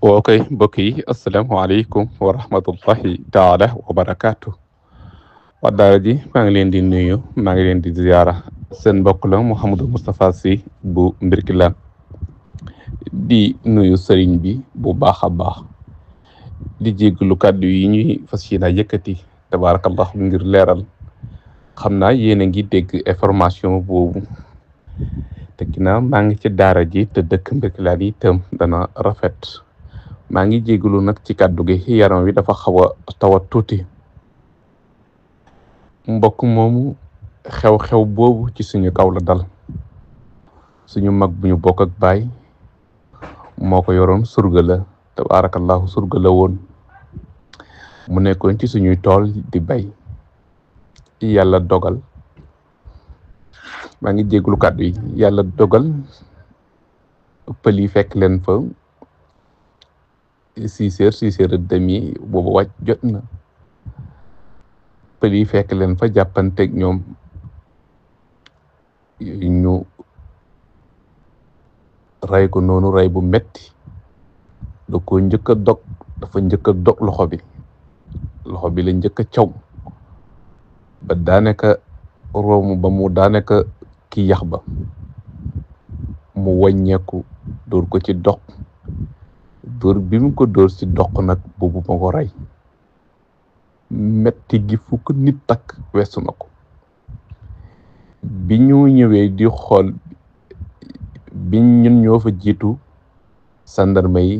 ok mbokk yi asalaamaaleykum wa rahmatullahi taala wa barakaatu. waa daara ji maa ngi leen di nuyu maa ngi leen di ziyaara seen mbokk la Mouhamadou Moustapha Sy bu Mbirkilaan di nuyu sëriñ bi bu baax a baax di jéggalu kàddu yi ñuy fas yéene yëkkati tabaarakallah ngir leeral xam naa yéen a ngi dégg information boobu te ginnaaw maa ngi ci daara ji te dëkk Mbirkilaan yi itam dana rafet. maa ngi jégalu nag ci kàddu gi yaram wi dafa xaw a tawat tuuti mbokk moomu xew-xew boobu ci suñu kaw la dal suñu mag bu ñu bokk ak baay moo ko yoroon surga la tabaarakallahu surga la woon mu nekkoon ci suñuy tool di bay yàlla dogal maa ngi jégalu kàddu yi yàlla dogal pël yi fekk leen fa 6 heures boobu wàcc jot na pël yi fekk leen fa jàppanteeg ñoom ñu rey ko noonu rey bu metti da ko njëkk a dog dafa njëkk a dog loxo bi la njëkk a caw ba daanaka roomu ba mu daanaka ki yax ba mu wàññeeku dóor ko ci dox dóor bi mu ko dóor ci doq nag boobu ma ko rey metti gi fu ko nit takk weesu na ko bi ñu ñëwee di xool bi ñun ñoo fa jiitu sandarma yi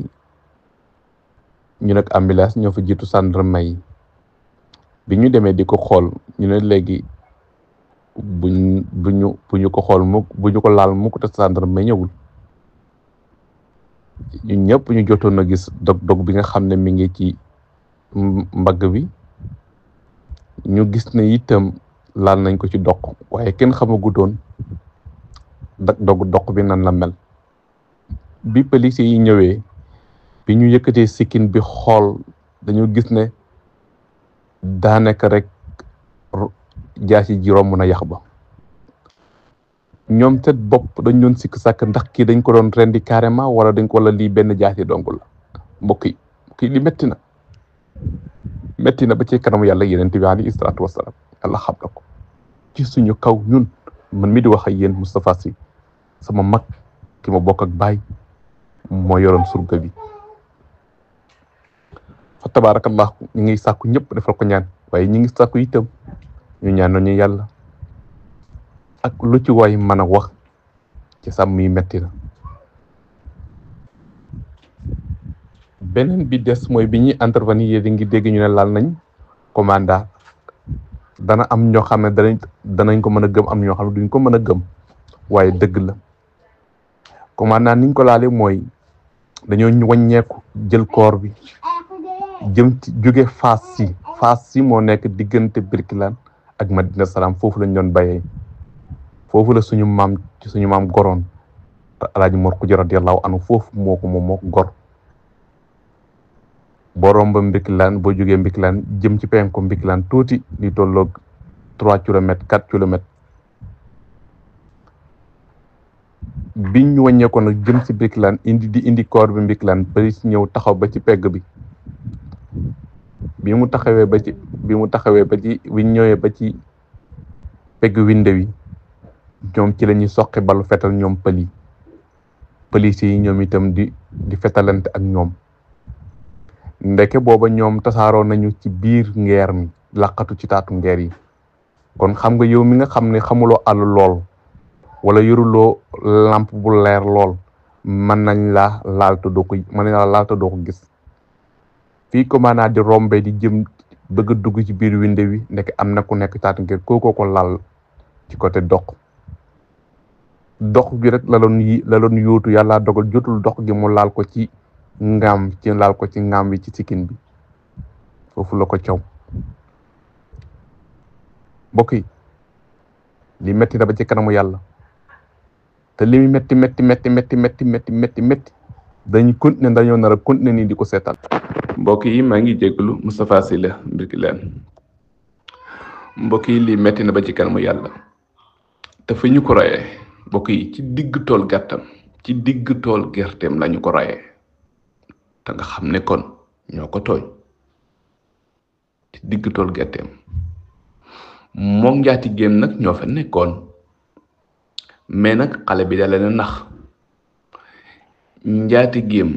ñu nag ambulance ñoo fa jiitu sandarma yi bi ñu demee di ko xool ñu ne léegi bu ñu ko xool mukk bu ñu ko laal mukk te sandarma ñëwul ñun ñëpp ñu jotoon a gis dog-dog bi nga xam ne mi ngi ci mbagg bi ñu gis ne itam laal nañ ko ci doq waaye kenn xamagu doon doq bi nan la mel bi police yi ñëwee bi ñu yëkkatee sikkin bi xool dañu gis ne daanaka rek jaasi ji romb na yax ba ñoom seen bopp dañ doon sikk sàkk ndax kii dañ ko doon rendi carrément wala lii benn jaasi dong la mbokk yi li métti na ba ci kanamu yàlla yonent bi alayhi salaatu wasalaam yàlla xam na ko ci suñu kaw ñun man mi di wax ak yéen Moustapha Sy sama mag ki ma bokk ak baay moo yoroon surga bi fa tabaarakallah ñu ngi sàkku ñëpp defal ko ñaan waaye ñu ngi sàkku itam ñu ñaanoon ñu yàlla ak lu ci waay mën a wax ci sàmm yi metti na beneen bi des mooy bi ñuy intervenir yéen ngi dégg ñu ne laal nañ commandant dana am ñoo xam ne danañ ko mën a gëm am ñoo xam ne duñ ko mën a gëm waaye dëgg la commandant niñ ko laale mooy dañoo wàññeeku jël koor bi jëm ci jóge Fass si moo nekk diggante Birkilaan ak Madina Salaam foofu lañ doon bayee foofu la suñu maam goroon Alaaji Mor Xuja radiyallahu anhu foofu moo ko gor boo romba Mbirkilaan boo jógee Mbirkilaan jëm ci penku Mbirkilaan tuuti li tolloog 3 kilomètres 4 kilomètres biñ ñu wàññeekoon nag jëm ci Mbirkilaan indi koor bi Mbirkilaan bari si ñëw taxaw ba ci pegg bi bi mu taxawee ba ci biñ ñëwee ba ci pegg winde wi ñoom ci la ñuy soqi balu fetal ñoom police yi ñoom itam di fetalante ak ñoom ndeke booba ñoom tasaaroo nañu ci biir ngeer mi laqatu ci taatu ngeer yi kon xam nga yow mi nga xam ne xamuloo àll lool wala yoruloo lampe bu leer lool mën nañ la laal te doo ko gis fii commandant di rombe di jëm bëgg a dugg ci biir winde wi ndeke am na ku nekk taatu ngeer kookoo ko laal ci côté dox bi rek la doon yóotu yàlla dogal jotul dox gi mu laal ko ci ngaam bi ci sikkin bi foofu la ko caw mbokk yi li metti na ba ci kanamu yàlla te li mu metti dañoo nar a continuer nii di ko seetaan mbokk yi maa ngi jégalu Moustapha Sy la Mbirkilaan mbokk yi li metti na ba ci kanamu yàlla te fa ñu ko rayee mbokk yi ci digg tool gàttam ci digg tool gerteem lañu ko rayee te nga xam ne kon ñoo ko tooñ ci digg tool gerteem. moom njaati géem nag ñoo fa nekkoon, mais nag xale bi da leen a nax. njaati géem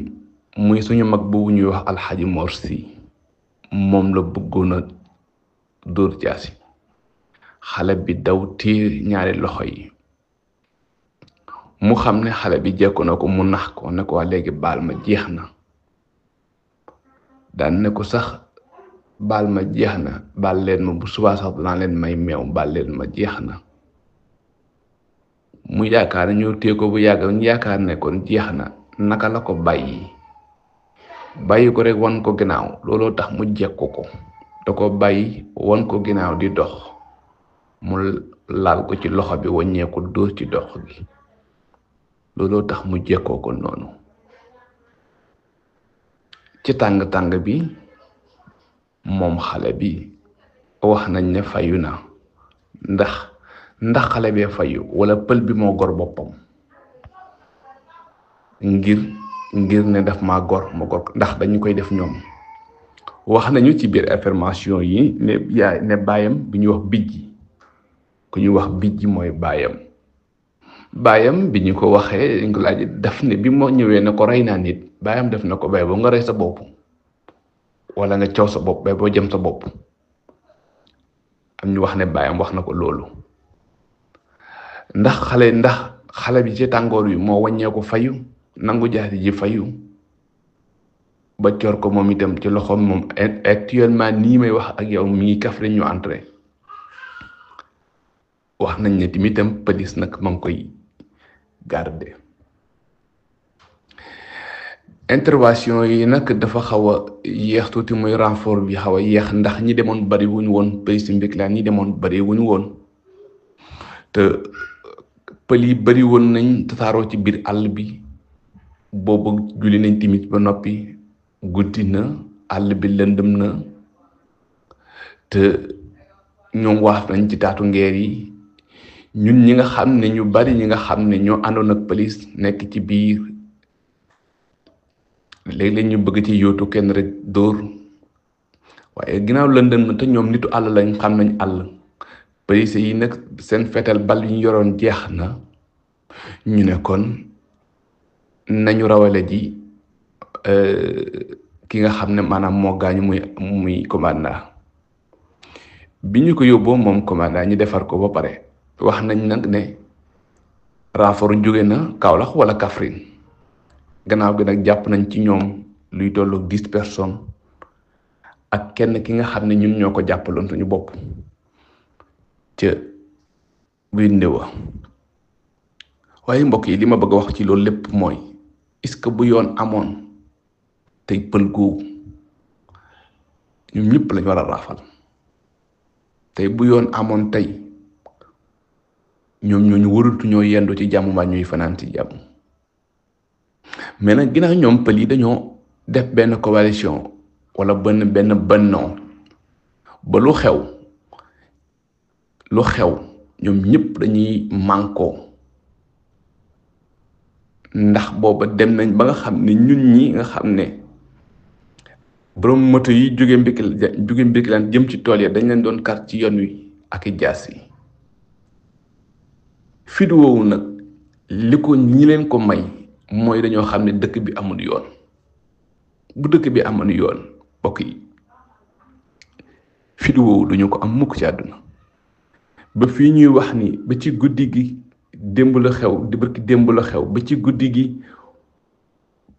muy suñu mag boobu ñuy wax alxaji Mor Si moom la bëggoon a dóor jaasi. xale bi daw téye ñaari loxo yi, mu xam ne xale bi jekku na ko, mu nax ko ne ko waa léegi baal ma jeex na. daan ne ko sax baal ma jeex na, baal leen ma bu subaa sax danaa leen may meew, baal leen ma jeex na. mu yaakaar ne ñu téye ko bu yàgg, ñu yaakaar ne kon jeex na, naka la ko bàyyi ko rek wan ko ginnaaw. looloo tax mu jekku ko, da ko bàyyi wan ko ginnaaw di dox, mu laal ko ci loxo bi wàññeeku dóor ci dox gi. looloo tax mu jekkoo ko noonu. ci tàng-tàng bi moom xale bi wax nañ ne fayu na. ndax xale bee fayu wala pël bi moo gor boppam ngir ne daf maa gor ma gor, ndax dañu koy def ñoom. wax nañu ci biir information yi ne baayam bi ñuy wax bijji, ku ñuy wax bijji mooy baayam bi ñu ko waxee dañ ko laaj, daf ne bi moo ñëwee ne ko rey naa nit, baayam def na ko bay boo nga rey sa bopp wala nga coow sa bopp, bay boo jëm sa bopp. am ñu wax ne baayam wax na ko loolu. ndax xale bi ci tàngoor wi moo wàññeeku fayu, nangu jaasi ji fayu ba coor ko moom itam ci loxoom. moom actuellement nii may wax ak yow mi ngi Kaffrine ñu entré. wax nañ ne timitam police nag ma ngi koy garder. intervention yi nag dafa xaw a yéex tuuti, muy renfort bi xaw a yéex ndax ñi demoon bari wuñu woon. police Mbirkilaan ñi demoon bari wuñu woon, te pël yi bari woon nañ tasaaroo ci biir àll bi. boobu julli nañ timis ba noppi, guddi na, àll bi lëndëm na, te ñoom waaf nañ ci taatu ngeer yi. ñun ñi nga xam ne ñu bari ñi nga xam ne ñoo àndoon ak police nekk ci biir, léeg-léeg ñu bëgg ci yóotu kenn rek dóor, waaye ginnaaw lëndëm na te ñoom nitu àll lañ, xam nañ àll. police yi nag seen fetal bal yi ñu yoroon jeex na, ñu ne kon nañu rawale ji ki nga xam ne maanaam moo gaañu muy commandant. bi ñu ko yóbboo moom commandant ñi defar ko ba pare, wax nañ nag ne renfort jóge na Kaolack wala Kaffrine. gannaaw gi nag jàpp nañ ci ñoom luy tollu 10 personnes ak kenn ki nga xam ne ñun ñoo ko jàppaloon suñu bopp ca biir ndéwa. waaye mbokk yi li ma bëgg a wax ci loolu lépp mooy, est-ce que bu yoon amoon tey pël googu ñun ñëpp lañ war a raafal? tey bu yoon amoon tey ñoom ñooñu waratu ñoo yendu ci jàmm mbaa ñuy fanaan ci jàmm. mais nag ginnaaw ñoom pël yi dañoo def benn coalition wala benn bennoo ba lu xew ñoom ñëpp dañuy mànkoo. ndax booba dem nañ ba nga xam ne ñun ñi nga xam ne borom moto yi jóge Mbirkilaan jëm ci tool ya dañ leen doon kar ci yoon wi ak i jaas yi. fit woowu nag li ko ñi leen ko may mooy dañoo xam ne dëkk bi amul yoon. bu dëkk bi amoon yoon bokk yi, fit woowu duñu ko am mukk ci àdduna. ba fii ñuy wax ni ba ci guddi gi démb la xew di barki démb la xew ba ci guddi gi,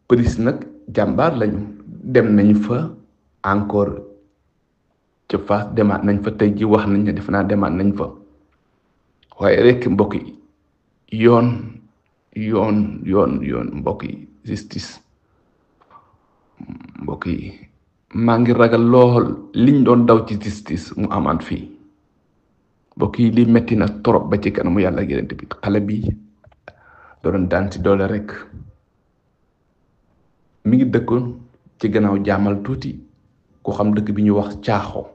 police nag jàmbaar lañu, dem nañ fa encore ca Fass, demaat nañ fa tey ji wax nañ ne def naa demaat nañ fa. waaye rek mbokk yi, yoon mbokk yi, justice mbokk yi, maa ngi ragal lool liñ doon daw ci justice mu amaat fii. mbokk yi li metti na trop ba ci kanamu yàlla ak yonent bi. xale bi doon daan ci doole rek, mi ngi dëkkoon ci gannaaw jaamal tuuti. ku xam dëkk bi ñu wax caaxo,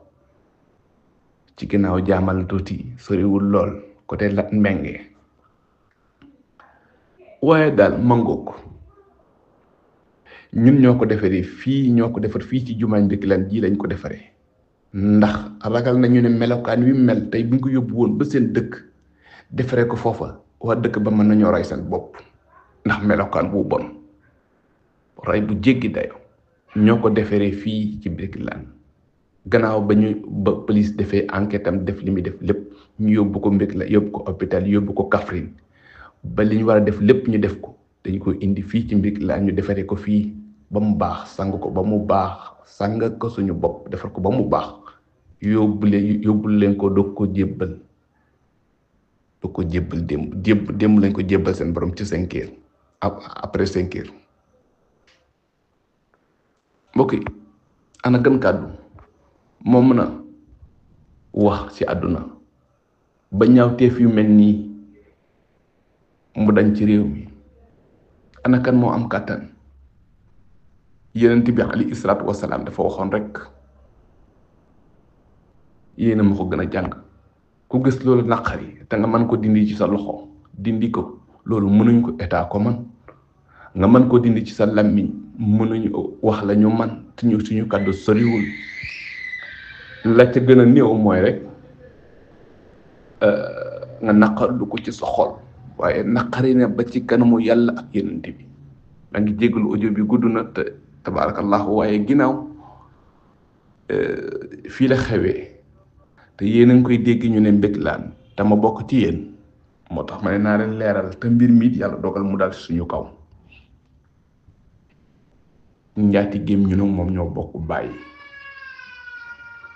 ci gannaaw jaamal tuuti, soriwul lool côté Lat Mbengue. waaye daal mangook ñun ñoo ko defaree fii ñoo ko defar fii ci jumaa Mbirkilaan ji lañ ko defaree ndax ragal nañu ne melokaan wi mel tey bu ñu ko yóbbu woon ba seen dëkk defaree ko foofa waa dëkk ba mën nañoo rey seen bopp ndax melokaan bu bon rey bu jéggi dayo ñoo ko defaree fii ci Mbirkilaan gannaaw ba police defee enquête am def li muy def lépp ñu yóbbu ko Mbirkilaan yóbbu ko hôpital yóbbu ko Kaffrine ba li ñu war a def lépp ñu def ko dañ ko indi fii ci Mbirkilaan ñu defaree ko fii ba mu baax sang ko ba mu baax sang ko suñu bopp defar ko ba mu baax yóbbul leen ko doog ko jébbal démb lañ ko jébbal seen borom ci 5 heures après 5 heures mbokk yi ana gën kàddu moo mën a wax ci àdduna ba ñaawteef yu mel nii mu dañ ci réew mi ana kan moo am kàttan Yonent bi alayhi salaatu wasalaam dafa waxoon rek yéena ma ko gën a jàng ku gis loolu naqari te nga mën ko dindi ci sa loxo dindi ko loolu mënuñ ko état ko man nga mën ko dindi ci sa làmmiñ mënuñu wax la ñu man te ñu suñu kàddu soriwul la ca gën a néew mooy rek nga naqarlu ko ci sa xol waaye naqari ne ba ci kanamu yàlla ak Yonent bi maa ngi jégalu audio bi gudd na te tabarakallahu waaye ginnaaw fii la xewee te yéen a ngi koy dégg ñu ne Mbirkilaan te ma bokk ci yéen moo tax ma ne naa leen leeral te mbir mi yàlla dogal mu daal suñu kaw njaati géem ñu nag moom ñoo bokk bàyyi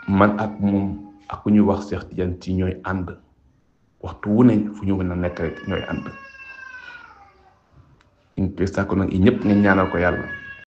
man ak moom ak ku ñu wax Cheikh Tidiane ci ñooy ànd waxtu wu ne fu ñu mën a nekk rek ñooy ànd ñu koy sàkku nag ñëpp nga ñaanal ko yàlla